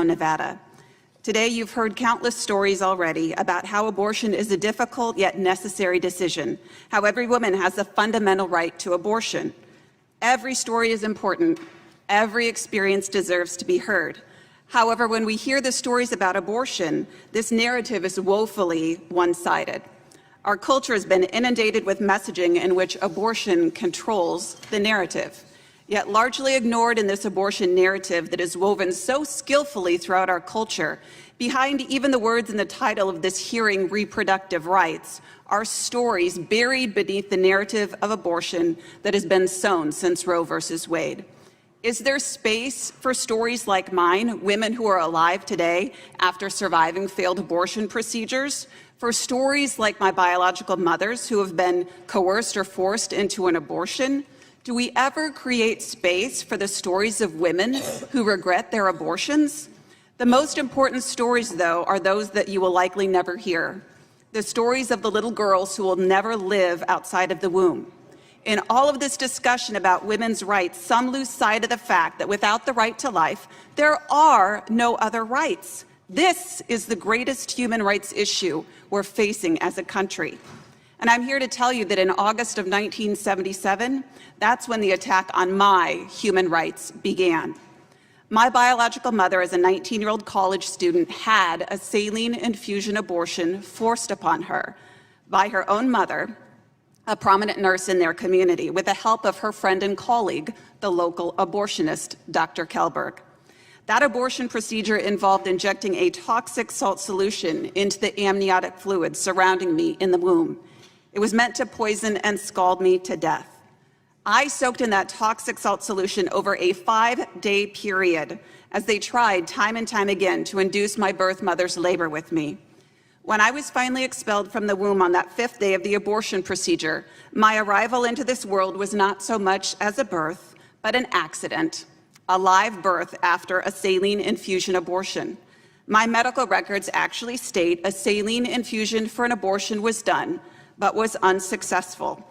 Nevada. Today, you've heard countless stories already about how abortion is a difficult yet necessary decision, how every woman has a fundamental right to abortion. Every story is important. Every experience deserves to be heard. However, when we hear the stories about abortion, this narrative is woefully one-sided. Our culture has been inundated with messaging in which abortion controls the narrative. Yet largely ignored in this abortion narrative that is woven so skillfully throughout our culture, behind even the words in the title of this hearing, reproductive rights, are stories buried beneath the narrative of abortion that has been sown since Roe versus Wade. Is there space for stories like mine, women who are alive today after surviving failed abortion procedures? For stories like my biological mothers who have been coerced or forced into an abortion? Do we ever create space for the stories of women who regret their abortions? The most important stories, though, are those that you will likely never hear. The stories of the little girls who will never live outside of the womb. In all of this discussion about women's rights, some lose sight of the fact that without the right to life, there are no other rights. This is the greatest human rights issue we're facing as a country. And I'm here to tell you that in August of 1977, that's when the attack on my human rights began. My biological mother, as a 19-year-old college student, had a saline infusion abortion forced upon her by her own mother, a prominent nurse in their community, with the help of her friend and colleague, the local abortionist, Dr. Kelberg. That abortion procedure involved injecting a toxic salt solution into the amniotic fluid surrounding me in the womb. It was meant to poison and scald me to death. I soaked in that toxic salt solution over a 5-day period as they tried time and time again to induce my birth mother's labor with me. When I was finally expelled from the womb on that 5th day of the abortion procedure, my arrival into this world was not so much as a birth, but an accident, a live birth after a saline infusion abortion. My medical records actually state a saline infusion for an abortion was done, but was unsuccessful.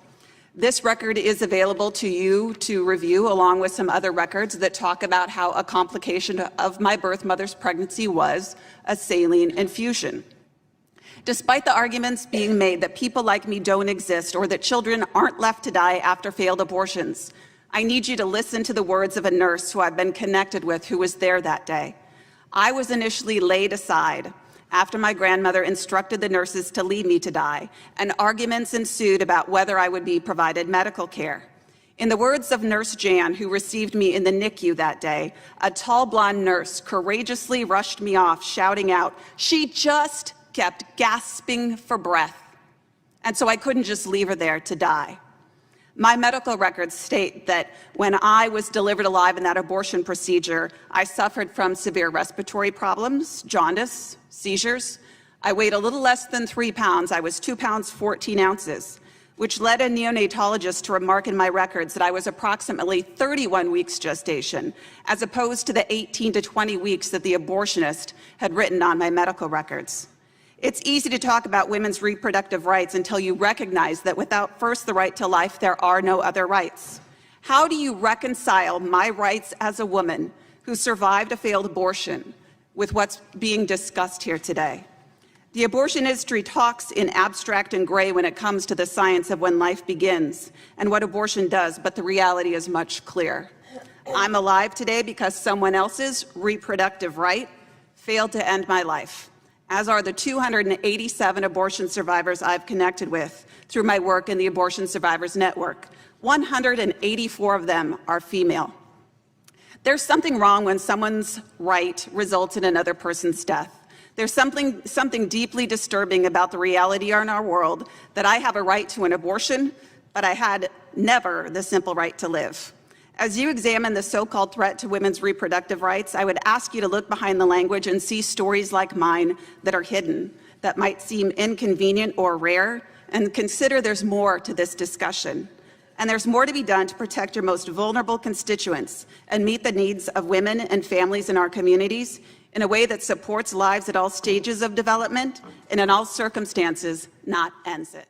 This record is available to you to review, along with some other records that talk about how a complication of my birth mother's pregnancy was a saline infusion. Despite the arguments being made that people like me don't exist or that children aren't left to die after failed abortions, I need you to listen to the words of a nurse who I've been connected with who was there that day. I was initially laid aside after my grandmother instructed the nurses to leave me to die, and arguments ensued about whether I would be provided medical care. In the words of Nurse Jan, who received me in the NICU that day, a tall blonde nurse courageously rushed me off, shouting out, "She just kept gasping for breath." And so I couldn't just leave her there to die. My medical records state that when I was delivered alive in that abortion procedure, I suffered from severe respiratory problems, jaundice, seizures. I weighed a little less than 3 pounds. I was 2 pounds 14 ounces, which led a neonatologist to remark in my records that I was approximately 31 weeks gestation, as opposed to the 18 to 20 weeks that the abortionist had written on my medical records. It's easy to talk about women's reproductive rights until you recognize that without first the right to life, there are no other rights. How do you reconcile my rights as a woman who survived a failed abortion with what's being discussed here today? The abortion industry talks in abstract and gray when it comes to the science of when life begins and what abortion does, but the reality is much clearer. I'm alive today because someone else's reproductive right failed to end my life, as are the 287 abortion survivors I've connected with through my work in the Abortion Survivors Network. 184 of them are female. There's something wrong when someone's right results in another person's death. There's something deeply disturbing about the reality in our world that I have a right to an abortion, but I had never the simple right to live. As you examine the so-called threat to women's reproductive rights, I would ask you to look behind the language and see stories like mine that are hidden, that might seem inconvenient or rare, and consider there's more to this discussion. And there's more to be done to protect your most vulnerable constituents and meet the needs of women and families in our communities in a way that supports lives at all stages of development and in all circumstances, not ends it.